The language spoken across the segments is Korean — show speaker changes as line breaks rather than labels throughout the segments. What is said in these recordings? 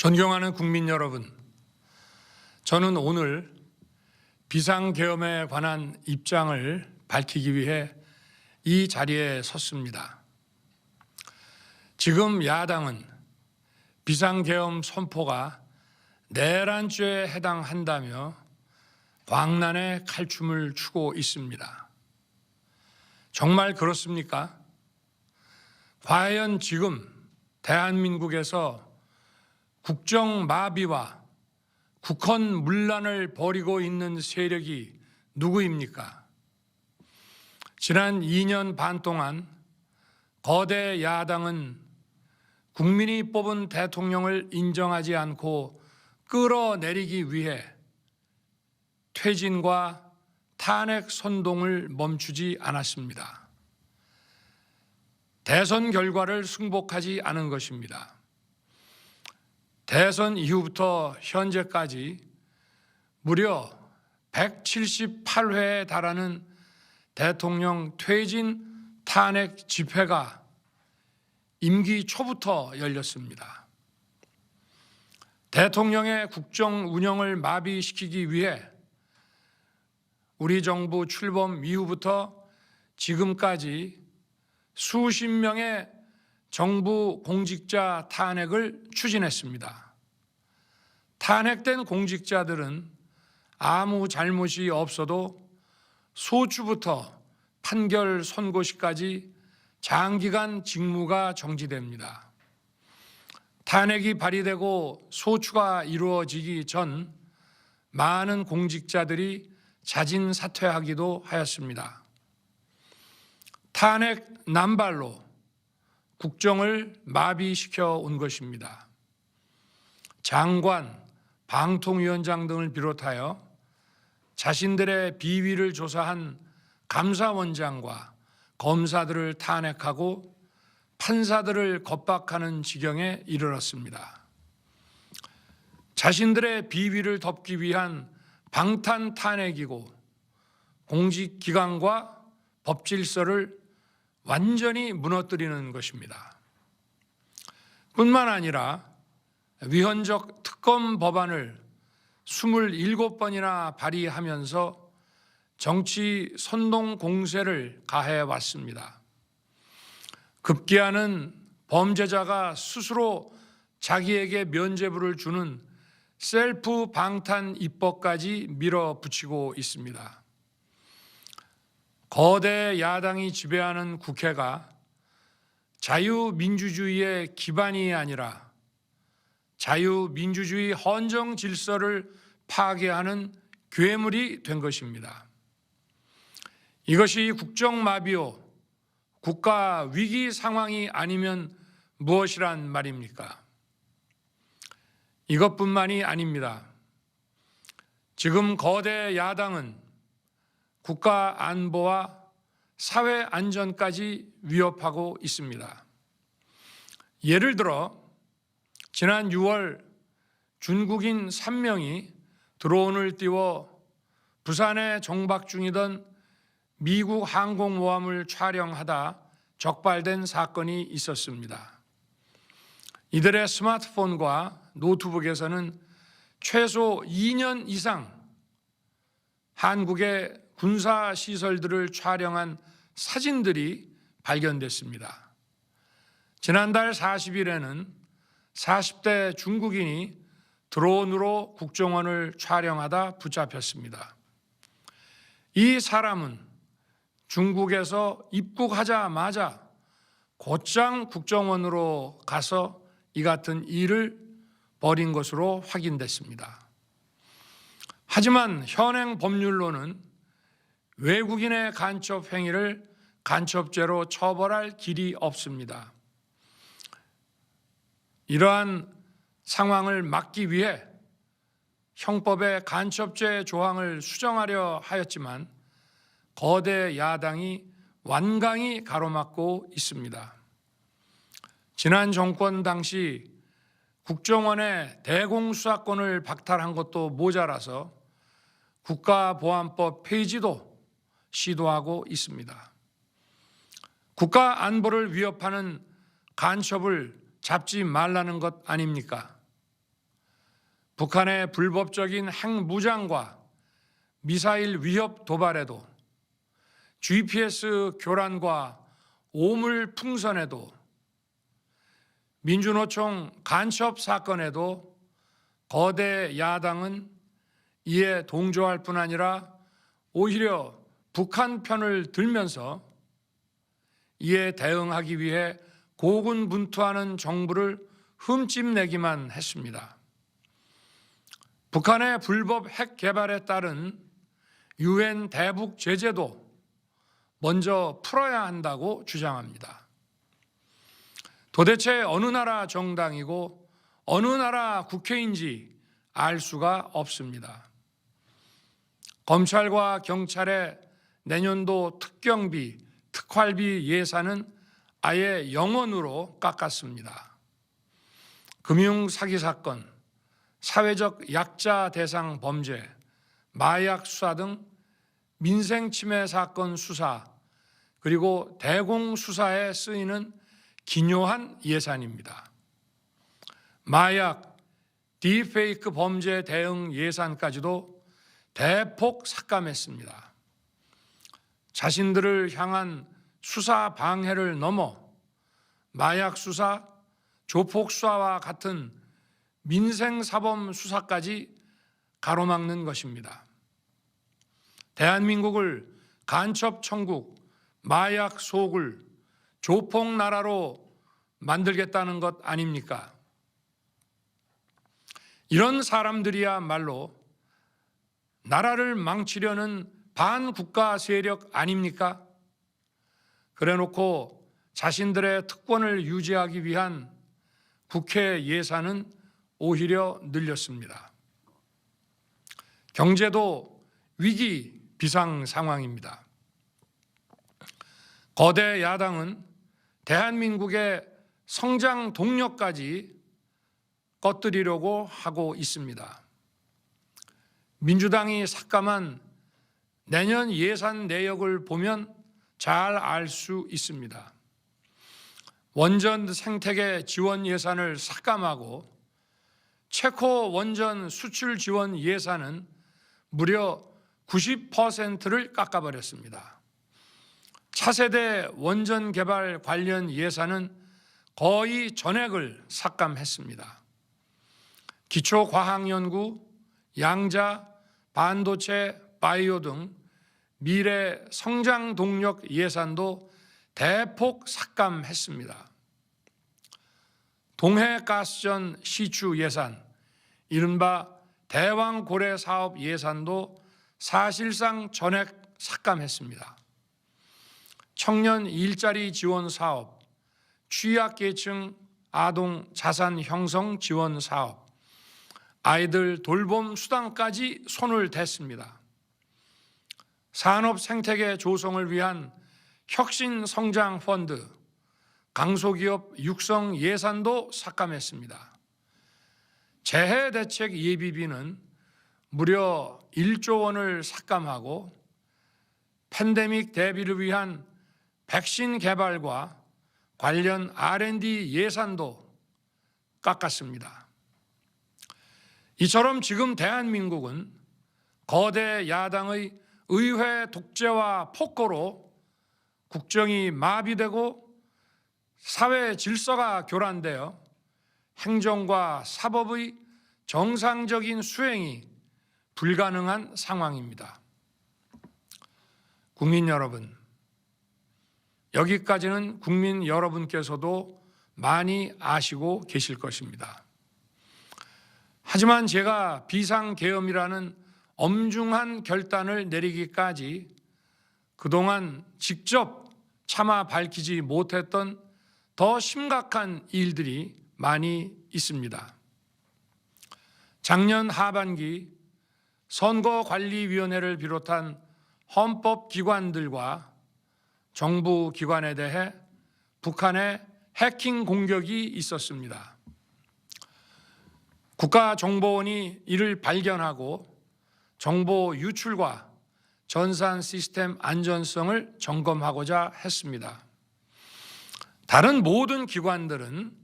존경하는 국민 여러분, 저는 오늘 비상계엄에 관한 입장을 밝히기 위해 이 자리에 섰습니다. 지금 야당은 비상계엄 선포가 내란죄에 해당한다며 광란의 칼춤을 추고 있습니다. 정말 그렇습니까? 과연 지금 대한민국에서 국정마비와 국헌문란을 벌이고 있는 세력이 누구입니까? 지난 2년 반 동안 거대 야당은 국민이 뽑은 대통령을 인정하지 않고 끌어내리기 위해 퇴진과 탄핵 선동을 멈추지 않았습니다. 대선 결과를 승복하지 않은 것입니다. 대선 이후부터 현재까지 무려 178회에 달하는 대통령 퇴진 탄핵 집회가 임기 초부터 열렸습니다. 대통령의 국정 운영을 마비시키기 위해 우리 정부 출범 이후부터 지금까지 수십 명의 정부 공직자 탄핵을 추진했습니다. 탄핵된 공직자들은 아무 잘못이 없어도 소추부터 판결 선고시까지 장기간 직무가 정지됩니다. 탄핵이 발의되고 소추가 이루어지기 전 많은 공직자들이 자진 사퇴하기도 하였습니다. 탄핵 남발로 국정을 마비시켜 온 것입니다. 장관, 방통위원장 등을 비롯하여 자신들의 비위를 조사한 감사원장과 검사들을 탄핵하고 판사들을 겁박하는 지경에 이르렀습니다. 자신들의 비위를 덮기 위한 방탄 탄핵이고 공직기관과 법질서를 완전히 무너뜨리는 것입니다. 뿐만 아니라 위헌적 특검 법안을 27번이나 발의하면서 정치 선동 공세를 가해 왔습니다. 급기야는 범죄자가 스스로 자기에게 면죄부를 주는 셀프 방탄 입법까지 밀어붙이고 있습니다. 거대 야당이 지배하는 국회가 자유민주주의의 기반이 아니라 자유민주주의 헌정 질서를 파괴하는 괴물이 된 것입니다. 이것이 국정마비요, 국가 위기 상황이 아니면 무엇이란 말입니까? 이것뿐만이 아닙니다. 지금 거대 야당은 국가 안보와 사회 안전까지 위협하고 있습니다. 예를 들어 지난 6월 중국인 3명이 드론을 띄워 부산에 정박 중이던 미국 항공모함을 촬영하다 적발된 사건이 있었습니다. 이들의 스마트폰과 노트북에서는 최소 2년 이상 한국의 군사시설들을 촬영한 사진들이 발견됐습니다. 지난달 40일에는 40대 중국인이 드론으로 국정원을 촬영하다 붙잡혔습니다. 이 사람은 중국에서 입국하자마자 곧장 국정원으로 가서 이 같은 일을 벌인 것으로 확인됐습니다. 하지만 현행 법률로는 외국인의 간첩 행위를 간첩죄로 처벌할 길이 없습니다. 이러한 상황을 막기 위해 형법의 간첩죄 조항을 수정하려 하였지만 거대 야당이 완강히 가로막고 있습니다. 지난 정권 당시 국정원의 대공수사권을 박탈한 것도 모자라서 국가보안법 폐지도 시도하고 있습니다. 국가 안보를 위협하는 간첩을 잡지 말라는 것 아닙니까? 북한의 불법적인 핵무장과 미사일 위협 도발에도, GPS 교란과 오물 풍선에도, 민주노총 간첩 사건에도 거대 야당은 이에 동조할 뿐 아니라 오히려 북한 편을 들면서 이에 대응하기 위해 고군분투하는 정부를 흠집내기만 했습니다. 북한의 불법 핵 개발에 따른 UN 대북 제재도 먼저 풀어야 한다고 주장합니다. 도대체 어느 나라 정당이고 어느 나라 국회인지 알 수가 없습니다. 검찰과 경찰의 내년도 특경비, 특활비 예산은 아예 0원으로 깎았습니다. 금융 사기 사건, 사회적 약자 대상 범죄, 마약 수사 등 민생 침해 사건 수사, 그리고 대공 수사에 쓰이는 기묘한 예산입니다. 마약, 딥페이크 범죄 대응 예산까지도 대폭 삭감했습니다. 자신들을 향한 수사 방해를 넘어 마약 수사, 조폭 수사와 같은 민생사범 수사까지 가로막는 것입니다. 대한민국을 간첩 천국, 마약 소굴, 조폭 나라로 만들겠다는 것 아닙니까? 이런 사람들이야말로 나라를 망치려는 반국가 세력 아닙니까? 그래놓고 자신들의 특권을 유지하기 위한 국회 예산은 오히려 늘렸습니다. 경제도 위기 비상 상황입니다. 거대 야당은 대한민국의 성장 동력까지 꺼뜨리려고 하고 있습니다. 민주당이 삭감한 내년 예산 내역을 보면 잘 알 수 있습니다. 원전 생태계 지원 예산을 삭감하고 체코 원전 수출 지원 예산은 무려 90%를 깎아버렸습니다. 차세대 원전 개발 관련 예산은 거의 전액을 삭감했습니다. 기초과학연구, 양자, 반도체, 바이오 등 미래 성장 동력 예산도 대폭 삭감했습니다. 동해가스전 시추 예산, 이른바 대왕고래 사업 예산도 사실상 전액 삭감했습니다. 청년 일자리 지원 사업, 취약계층 아동 자산 형성 지원 사업, 아이들 돌봄 수당까지 손을 댔습니다. 산업 생태계 조성을 위한 혁신 성장 펀드, 강소기업 육성 예산도 삭감했습니다. 재해 대책 예비비는 무려 1조 원을 삭감하고 팬데믹 대비를 위한 백신 개발과 관련 R&D 예산도 깎았습니다. 이처럼 지금 대한민국은 거대 야당의 의회 독재와 폭거로 국정이 마비되고 사회 질서가 교란되어 행정과 사법의 정상적인 수행이 불가능한 상황입니다. 국민 여러분, 여기까지는 국민 여러분께서도 많이 아시고 계실 것입니다. 하지만 제가 비상계엄이라는 엄중한 결단을 내리기까지 그동안 직접 차마 밝히지 못했던 더 심각한 일들이 많이 있습니다. 작년 하반기 선거관리위원회를 비롯한 헌법기관들과 정부기관에 대해 북한의 해킹 공격이 있었습니다. 국가정보원이 이를 발견하고 정보 유출과 전산 시스템 안전성을 점검하고자 했습니다. 다른 모든 기관들은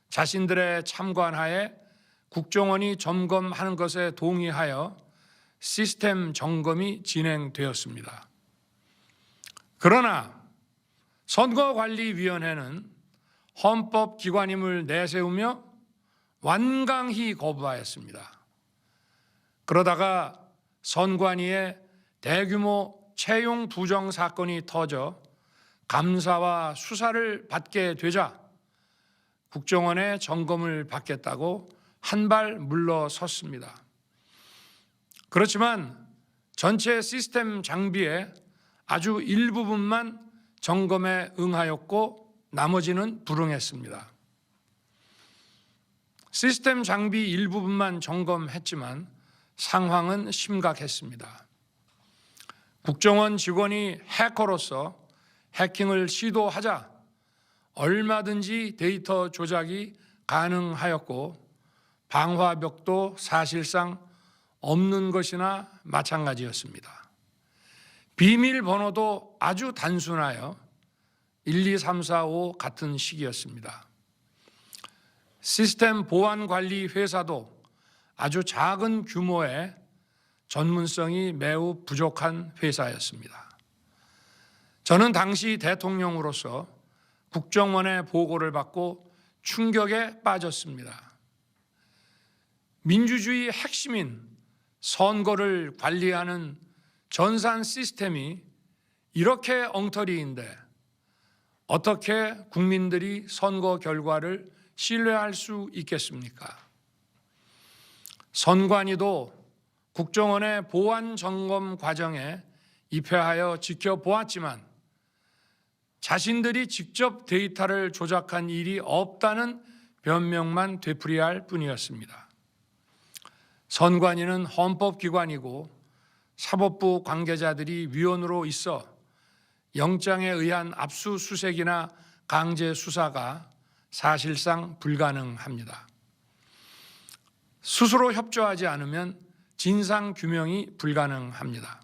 자신들의 참관하에 국정원이 점검하는 것에 동의하여 시스템 점검이 진행되었습니다. 그러나 선거관리위원회는 헌법기관임을 내세우며 완강히 거부하였습니다. 그러다가 선관위의 대규모 채용 부정 사건이 터져 감사와 수사를 받게 되자 국정원의 점검을 받겠다고 한 발 물러섰습니다. 그렇지만 전체 시스템 장비의 아주 일부분만 점검에 응하였고 나머지는 불응했습니다. 시스템 장비 일부분만 점검했지만 상황은 심각했습니다. 국정원 직원이 해커로서 해킹을 시도하자 얼마든지 데이터 조작이 가능하였고 방화벽도 사실상 없는 것이나 마찬가지였습니다. 비밀번호도 아주 단순하여 1, 2, 3, 4, 5 같은 식이었습니다. 시스템 보안 관리 회사도 아주 작은 규모의 전문성이 매우 부족한 회사였습니다. 저는 당시 대통령으로서 국정원의 보고를 받고 충격에 빠졌습니다. 민주주의의 핵심인 선거를 관리하는 전산 시스템이 이렇게 엉터리인데 어떻게 국민들이 선거 결과를 신뢰할 수 있겠습니까? 선관위도 국정원의 보안 점검 과정에 입회하여 지켜보았지만 자신들이 직접 데이터를 조작한 일이 없다는 변명만 되풀이할 뿐이었습니다. 선관위는 헌법기관이고 사법부 관계자들이 위원으로 있어 영장에 의한 압수수색이나 강제 수사가 사실상 불가능합니다. 스스로 협조하지 않으면 진상규명이 불가능합니다.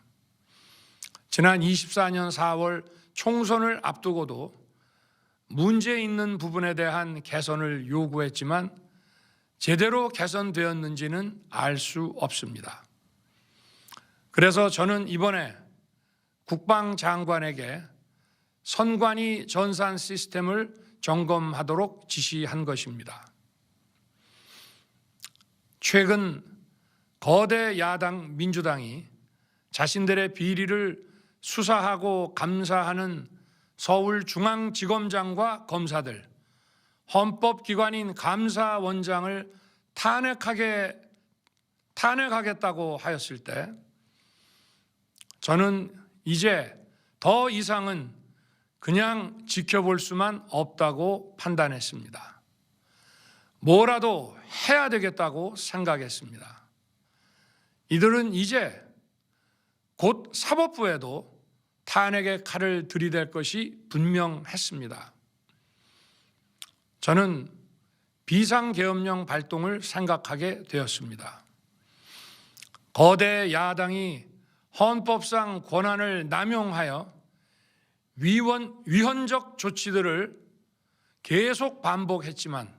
지난 24년 4월 총선을 앞두고도 문제 있는 부분에 대한 개선을 요구했지만 제대로 개선되었는지는 알 수 없습니다. 그래서 저는 이번에 국방장관에게 선관위 전산 시스템을 점검하도록 지시한 것입니다. 최근 거대 야당 민주당이 자신들의 비리를 수사하고 감사하는 서울중앙지검장과 검사들, 헌법기관인 감사원장을 탄핵하겠다고 하였을 때 저는 이제 더 이상은 그냥 지켜볼 수만 없다고 판단했습니다. 뭐라도 해야 되겠다고 생각했습니다. 이들은 이제 곧 사법부에도 탄핵의 칼을 들이댈 것이 분명했습니다. 저는 비상계엄령 발동을 생각하게 되었습니다. 거대 야당이 헌법상 권한을 남용하여 위헌적 조치들을 계속 반복했지만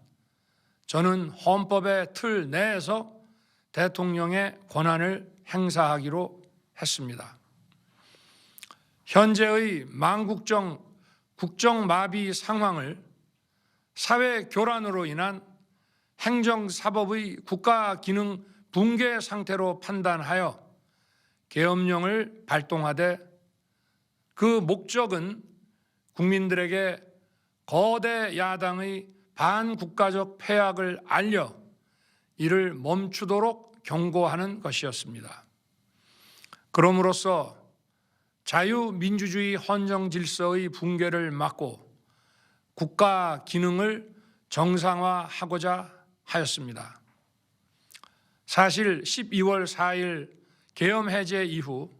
저는 헌법의 틀 내에서 대통령의 권한을 행사하기로 했습니다. 현재의 망국정 국정마비 상황을 사회 교란으로 인한 행정사법의 국가기능 붕괴 상태로 판단하여 계엄령을 발동하되 그 목적은 국민들에게 거대 야당의 반국가적 패악을 알려 이를 멈추도록 경고하는 것이었습니다. 그럼으로써 자유민주주의 헌정 질서의 붕괴를 막고 국가 기능을 정상화하고자 하였습니다. 사실 12월 4일 계엄 해제 이후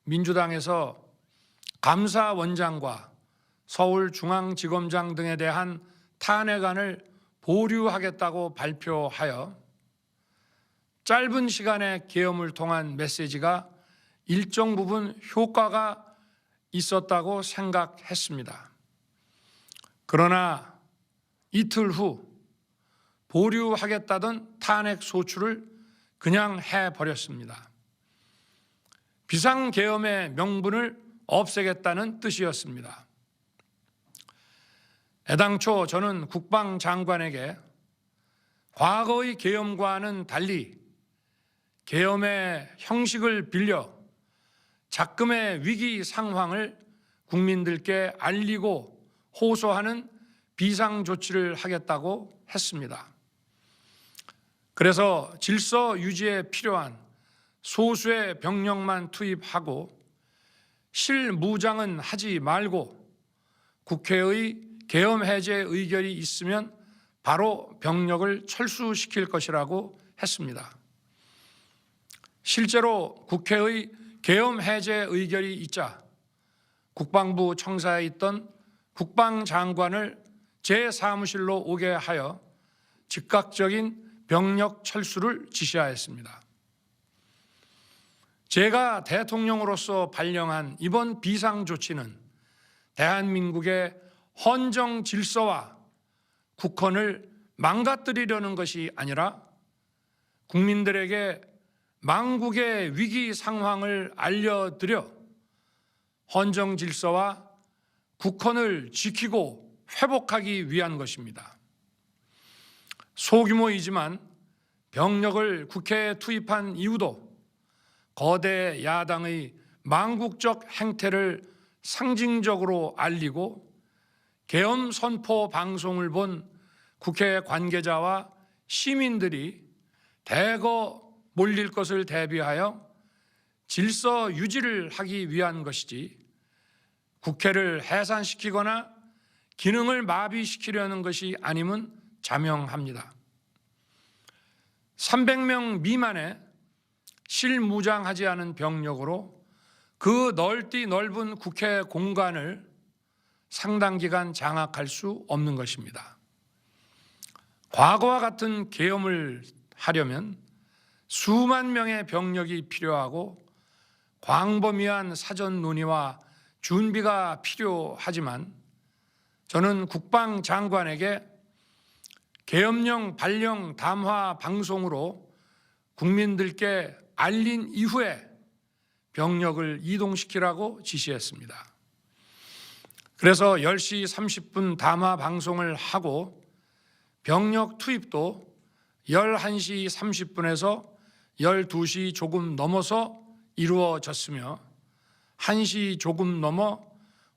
민주당에서 감사원장과 서울중앙지검장 등에 대한 탄핵안을 보류하겠다고 발표하여 짧은 시간의 계엄을 통한 메시지가 일정 부분 효과가 있었다고 생각했습니다. 그러나 이틀 후 보류하겠다던 탄핵 소추를 그냥 해버렸습니다. 비상계엄의 명분을 없애겠다는 뜻이었습니다. 애당초 저는 국방장관에게 과거의 계엄과는 달리 계엄의 형식을 빌려 작금의 위기 상황을 국민들께 알리고 호소하는 비상조치를 하겠다고 했습니다. 그래서 질서 유지에 필요한 소수의 병력만 투입하고 실무장은 하지 말고 국회의 계엄 해제 의결이 있으면 바로 병력을 철수시킬 것이라고 했습니다. 실제로 국회의 계엄 해제 의결이 있자 국방부 청사에 있던 국방장관을 제 사무실로 오게 하여 즉각적인 병력 철수를 지시하였습니다. 제가 대통령으로서 발령한 이번 비상조치는 대한민국의 헌정 질서와 국헌을 망가뜨리려는 것이 아니라 국민들에게 망국의 위기 상황을 알려드려 헌정 질서와 국헌을 지키고 회복하기 위한 것입니다. 소규모이지만 병력을 국회에 투입한 이유도 거대 야당의 망국적 행태를 상징적으로 알리고 계엄 선포 방송을 본 국회 관계자와 시민들이 대거 몰릴 것을 대비하여 질서 유지를 하기 위한 것이지 국회를 해산시키거나 기능을 마비시키려는 것이 아님은 자명합니다. 300명 미만의 실무장하지 않은 병력으로 그 넓은 국회 공간을 상당 기간 장악할 수 없는 것입니다. 과거와 같은 계엄을 하려면 수만 명의 병력이 필요하고 광범위한 사전 논의와 준비가 필요하지만 저는 국방장관에게 계엄령 발령 담화 방송으로 국민들께 알린 이후에 병력을 이동시키라고 지시했습니다. 그래서 10시 30분 담화 방송을 하고 병력 투입도 11시 30분에서 12시 조금 넘어서 이루어졌으며 1시 조금 넘어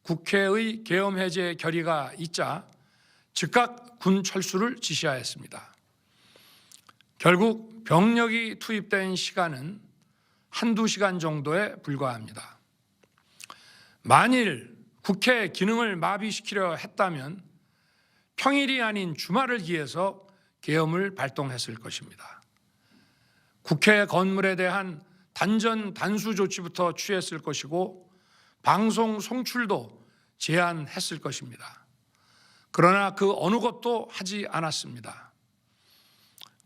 국회의 계엄 해제 결의가 있자 즉각 군 철수를 지시하였습니다. 결국 병력이 투입된 시간은 한두 시간 정도에 불과합니다. 만일 국회 기능을 마비시키려 했다면 평일이 아닌 주말을 기해서 계엄을 발동했을 것입니다. 국회 건물에 대한 단전 단수 조치부터 취했을 것이고 방송 송출도 제한했을 것입니다. 그러나 그 어느 것도 하지 않았습니다.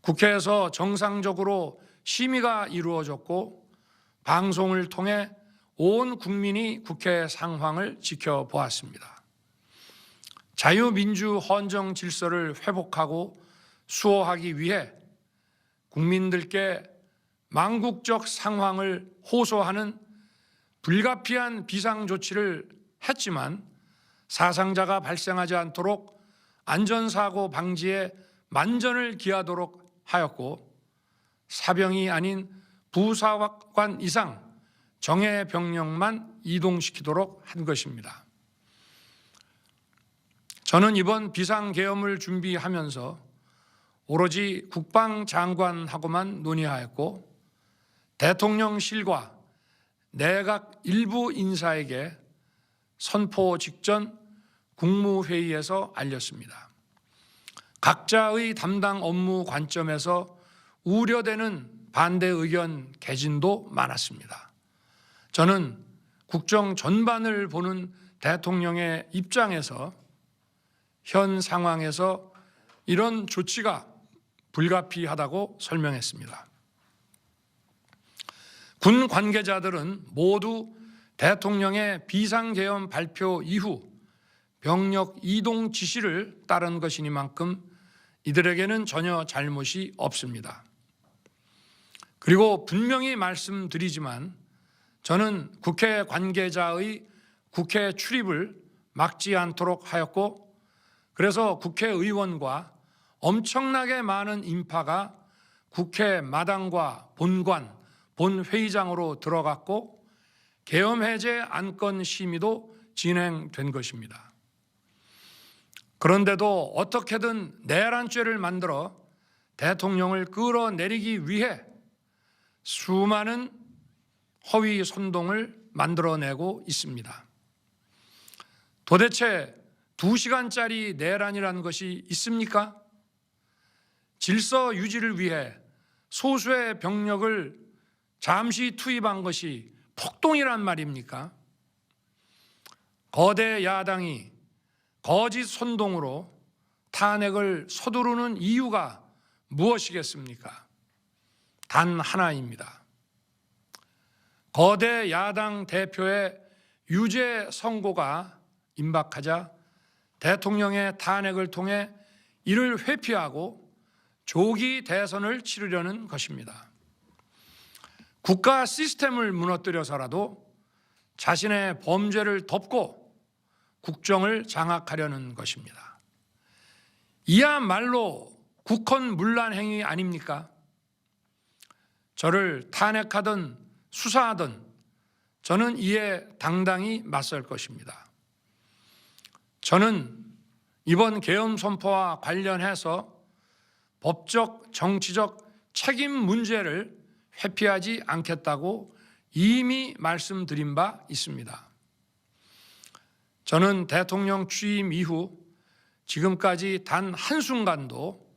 국회에서 정상적으로 심의가 이루어졌고 방송을 통해 온 국민이 국회 상황을 지켜보았습니다. 자유민주 헌정 질서를 회복하고 수호하기 위해 국민들께 망국적 상황을 호소하는 불가피한 비상조치를 했지만 사상자가 발생하지 않도록 안전사고 방지에 만전을 기하도록 하였고 사병이 아닌 부사관 이상 정예 병력만 이동시키도록 한 것입니다. 저는 이번 비상계엄을 준비하면서 오로지 국방장관하고만 논의하였고 대통령실과 내각 일부 인사에게 선포 직전 국무회의에서 알렸습니다. 각자의 담당 업무 관점에서 우려되는 반대 의견 개진도 많았습니다. 저는 국정 전반을 보는 대통령의 입장에서 현 상황에서 이런 조치가 불가피하다고 설명했습니다. 군 관계자들은 모두 대통령의 비상계엄 발표 이후 병력 이동 지시를 따른 것이니만큼 이들에게는 전혀 잘못이 없습니다. 그리고 분명히 말씀드리지만 저는 국회 관계자의 국회 출입을 막지 않도록 하였고, 그래서 국회의원과 엄청나게 많은 인파가 국회 마당과 본관, 본회의장으로 들어갔고 계엄해제 안건 심의도 진행된 것입니다. 그런데도 어떻게든 내란죄를 만들어 대통령을 끌어내리기 위해 수많은 허위 선동을 만들어내고 있습니다. 도대체 2시간짜리 내란이라는 것이 있습니까? 질서 유지를 위해 소수의 병력을 잠시 투입한 것이 폭동이란 말입니까? 거대 야당이 거짓 선동으로 탄핵을 서두르는 이유가 무엇이겠습니까? 단 하나입니다. 거대 야당 대표의 유죄 선고가 임박하자 대통령의 탄핵을 통해 이를 회피하고 조기 대선을 치르려는 것입니다. 국가 시스템을 무너뜨려서라도 자신의 범죄를 덮고 국정을 장악하려는 것입니다. 이야말로 국헌문란 행위 아닙니까? 저를 탄핵하든 수사하든 저는 이에 당당히 맞설 것입니다. 저는 이번 계엄 선포와 관련해서 법적, 정치적 책임 문제를 회피하지 않겠다고 이미 말씀드린 바 있습니다. 저는 대통령 취임 이후 지금까지 단 한순간도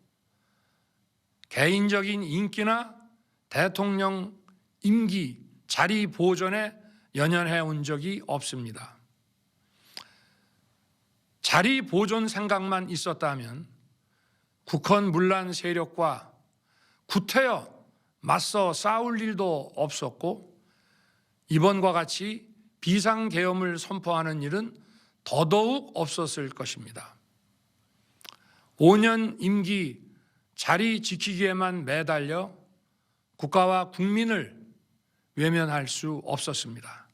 개인적인 인기나 대통령 임기 자리 보존에 연연해 온 적이 없습니다. 자리 보존 생각만 있었다면 국헌문란 세력과 구태여 맞서 싸울 일도 없었고 이번과 같이 비상계엄을 선포하는 일은 더더욱 없었을 것입니다. 5년 임기 자리 지키기에만 매달려 국가와 국민을 외면할 수 없었습니다.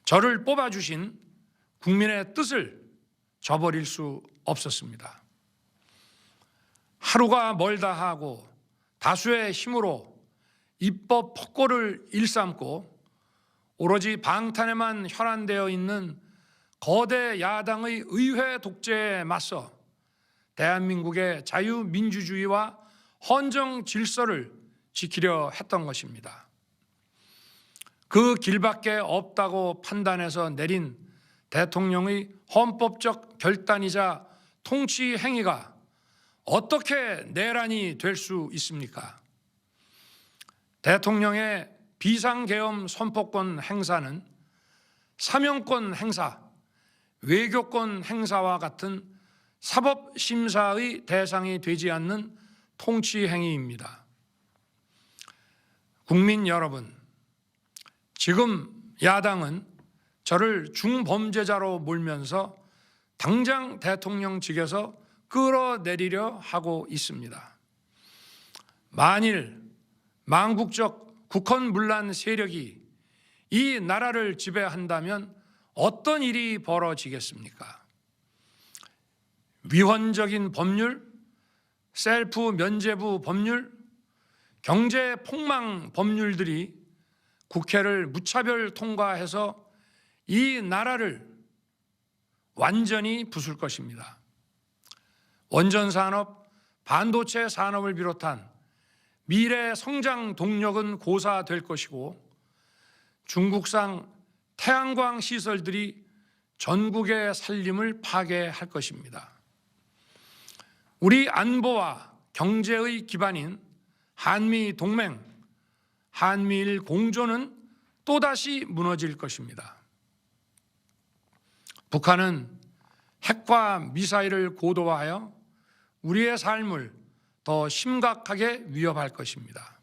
저를 뽑아주신 국민의 뜻을 저버릴 수 없었습니다. 하루가 멀다 하고 다수의 힘으로 입법 폭거를 일삼고 오로지 방탄에만 혈안되어 있는 거대 야당의 의회 독재에 맞서 대한민국의 자유민주주의와 헌정 질서를 지키려 했던 것입니다. 그 길밖에 없다고 판단해서 내린 대통령의 헌법적 결단이자 통치 행위가 어떻게 내란이 될 수 있습니까? 대통령의 비상계엄 선포권 행사는 사명권 행사, 외교권 행사와 같은 사법심사의 대상이 되지 않는 통치 행위입니다. 국민 여러분, 지금 야당은 저를 중범죄자로 몰면서 당장 대통령직에서 끌어내리려 하고 있습니다. 만일 망국적 국헌문란 세력이 이 나라를 지배한다면 어떤 일이 벌어지겠습니까? 위헌적인 법률, 셀프 면죄부 법률, 경제 폭망 법률들이 국회를 무차별 통과해서 이 나라를 완전히 부술 것입니다. 원전 산업, 반도체 산업을 비롯한 미래 성장 동력은 고사될 것이고 중국산 태양광 시설들이 전국의 살림을 파괴할 것입니다. 우리 안보와 경제의 기반인 한미 동맹, 한미일 공조는 또다시 무너질 것입니다. 북한은 핵과 미사일을 고도화하여 우리의 삶을 더 심각하게 위협할 것입니다.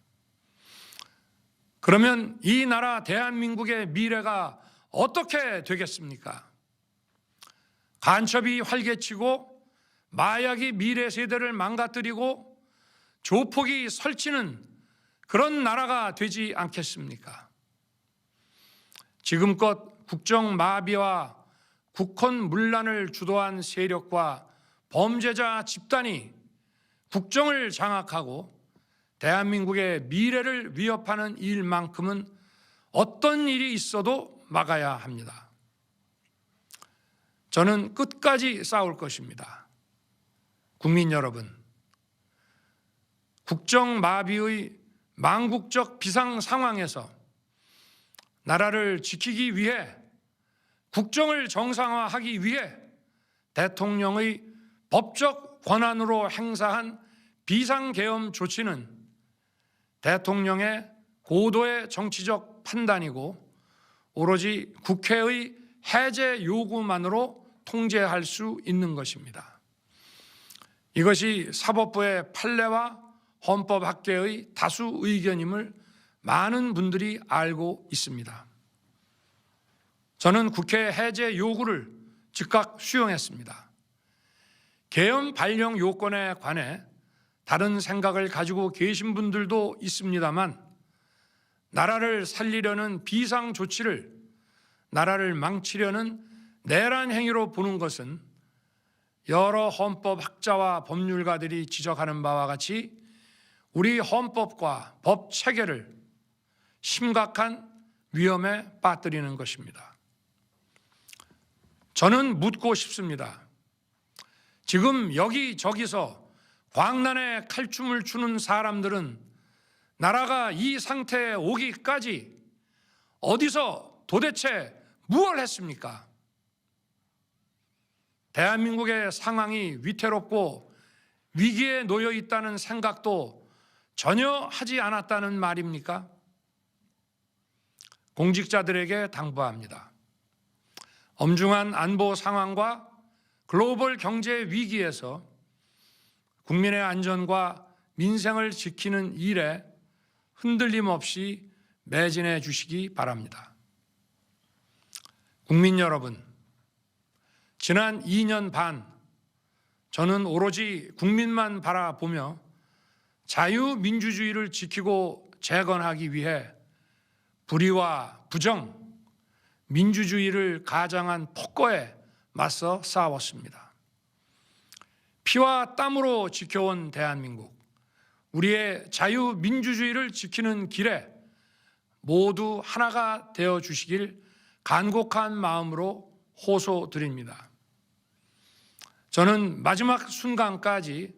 그러면 이 나라 대한민국의 미래가 어떻게 되겠습니까? 간첩이 활개치고 마약이 미래 세대를 망가뜨리고 조폭이 설치는 그런 나라가 되지 않겠습니까? 지금껏 국정 마비와 국헌 문란을 주도한 세력과 범죄자 집단이 국정을 장악하고 대한민국의 미래를 위협하는 일만큼은 어떤 일이 있어도 막아야 합니다. 저는 끝까지 싸울 것입니다. 국민 여러분, 국정 마비의 망국적 비상 상황에서 나라를 지키기 위해 국정을 정상화하기 위해 대통령의 법적 권한으로 행사한 비상계엄 조치는 대통령의 고도의 정치적 판단이고 오로지 국회의 해제 요구만으로 통제할 수 있는 것입니다. 이것이 사법부의 판례와 헌법학계의 다수 의견임을 많은 분들이 알고 있습니다. 저는 국회 해제 요구를 즉각 수용했습니다. 계엄 발령 요건에 관해 다른 생각을 가지고 계신 분들도 있습니다만 나라를 살리려는 비상 조치를 나라를 망치려는 내란 행위로 보는 것은 여러 헌법학자와 법률가들이 지적하는 바와 같이 우리 헌법과 법 체계를 심각한 위험에 빠뜨리는 것입니다. 저는 묻고 싶습니다. 지금 여기저기서 광란에 칼춤을 추는 사람들은 나라가 이 상태에 오기까지 어디서 도대체 무엇을 했습니까? 대한민국의 상황이 위태롭고 위기에 놓여 있다는 생각도 전혀 하지 않았다는 말입니까? 공직자들에게 당부합니다. 엄중한 안보 상황과 글로벌 경제 위기에서 국민의 안전과 민생을 지키는 일에 흔들림 없이 매진해 주시기 바랍니다. 국민 여러분, 지난 2년 반 저는 오로지 국민만 바라보며 자유민주주의를 지키고 재건하기 위해 불의와 부정, 민주주의를 가장한 폭거에 맞서 싸웠습니다. 피와 땀으로 지켜온 대한민국, 우리의 자유민주주의를 지키는 길에 모두 하나가 되어 주시길 간곡한 마음으로 호소드립니다. 저는 마지막 순간까지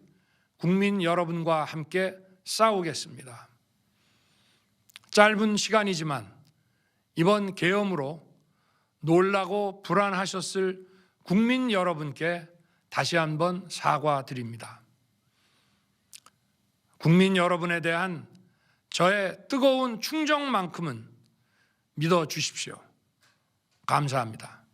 국민 여러분과 함께 싸우겠습니다. 짧은 시간이지만 이번 계엄으로 놀라고 불안하셨을 국민 여러분께 다시 한번 사과드립니다. 국민 여러분에 대한 저의 뜨거운 충정만큼은 믿어 주십시오. 감사합니다.